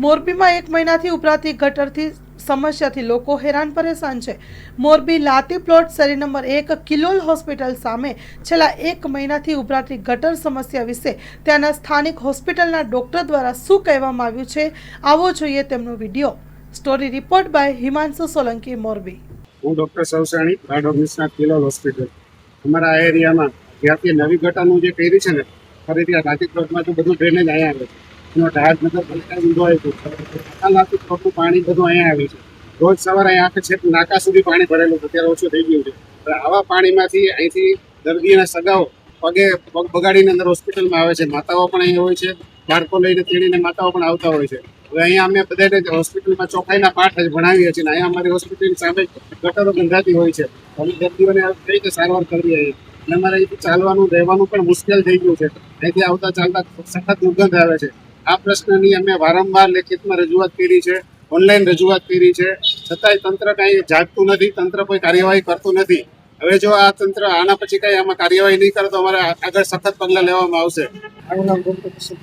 મોરબીમાં 1 મહિનાથી ઉભરાતી ગટરથી સમસ્યાથી લોકો હેરાન પરેશાન છે। મોરબી લાતી પ્લોટ શેરી નંબર 1 કિલોલ હોસ્પિટલ સામે છેલ્લા 1 મહિનાથી ઉભરાતી ગટર સમસ્યા વિશે ત્યાંના સ્થાનિક હોસ્પિટલના ડોક્ટર દ્વારા શું કહેવામાં આવ્યું છે, આવો જોઈએ તેમનો video. Story report by Himanshu Solanki, Morbi. હું ડોક્ટર સવસાણી, ગાર્ડ ઓફિસના કિલોલ હોસ્પિટલ। અમારા આ એરિયામાં જ્યાંથી નવી ગટરનું જે કર્યું છે ને, ફરીથી લાતી પ્લોટમાં તો બધું ડ્રેનેજ અહીંયા આવે છે। એનો ઢાળ નગરપાલિકા ઊંધો આવ્યો છે। આ લાતી પ્લોટનું પાણી બધું અહીંયા આવે છે। રોજ સવારે અહીંયા આખે છેક નાકા સુધી પાણી ભરેલું છે, અત્યારે ઓછું થઈ ગયું છે। પણ આવા પાણીમાંથી અહીંથી દર્દીઓના સગાઓ પગ બગાડીને અંદર હોસ્પિટલમાં આવે છે। માતાઓ પણ અહીંયા હોય છે, બાળકો લઈને તેડીને માતાઓ પણ આવતા હોય છે। હવે અહીંયા અમે બધાને હોસ્પિટલમાં ચોખ્ખાઈના પાઠ ભણાવીએ છીએ। અહીંયા અમારી હોસ્પિટલની સામે ગટરો બંધાતી હોય છે। અમે દર્દીઓને કઈ રીતે સારવાર કરવી અને અમારે અહીંથી ચાલવાનું રહેવાનું પણ મુશ્કેલ થઈ ગયું છે। અહીંથી આવતા ચાલતા સખત દુર્ગંધ આવે છે। આ પ્રશ્નની અમે વારંવાર લેખિતમાં રજૂઆત કરી છે, ઓનલાઈન રજૂઆત કરી છે, છતાંય તંત્ર કાંઈ જાગતું નથી, તંત્ર કોઈ કાર્યવાહી કરતું નથી। હવે જો આ તંત્ર આના પછી કાંઈ આમાં કાર્યવાહી નહીં કરે તો અમારે આગળ સખત પગલાં લેવામાં આવશે। મારું નામ ડૉક્ટર કશ્યપ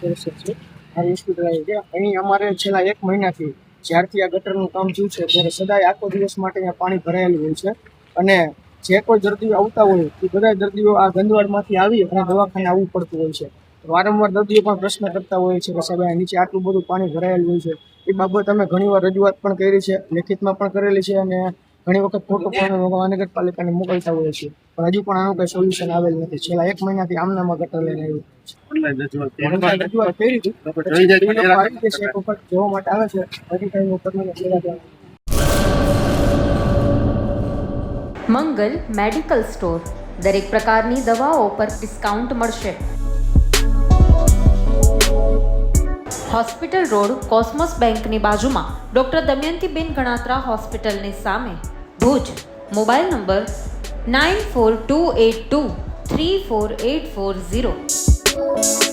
છે। મારી હોસ્પિટલ આવી ગયા અહીં અમારે છેલ્લા 1 મહિનાથી જ્યારથી આ ગટરનું કામ થયું છે ત્યારે સદાય આખો દિવસ માટે અહીંયા પાણી ભરાયેલું હોય છે અને જે કોઈ દર્દીઓ આવતા હોય એ બધા દર્દીઓ આ ગંદવાડમાંથી આવી અને દવાખાને આવવું પડતું હોય છે। વારંવાર દર્દીઓ પણ પ્રશ્ન કરતા હોય છે કે સાહેબ નીચે આટલું બધું પાણી ભરાયેલું હોય છે। એ બાબત અમે ઘણીવાર રજૂઆત પણ કરી છે, લેખિતમાં પણ કરેલી છે અને ઘણી વખત ફોટો પણ મહાનગરપાલિકાને મોકલતા હોઈએ છીએ, પણ હજુ પણ આનું કંઈ સોલ્યુશન આવેલ નથી। છેલ્લા 1 મહિનાથી આમનામાં ગટર લઈને આવ્યું રજૂઆત કરી હતી, જોવા માટે આવે છે, હજી કંઈ વખત મંગલ મેડિકલ સ્ટોર, દરેક પ્રકારની દવાઓ પર ડિસ્કાઉન્ટ મળશે। હોસ્પિટલ રોડ, કોસ્મોસ બેંકની બાજુમાં, ડૉક્ટર દમયંતીબેન ગણાત્રા હોસ્પિટલની સામે, ભુજ। Mobile number 9428234840।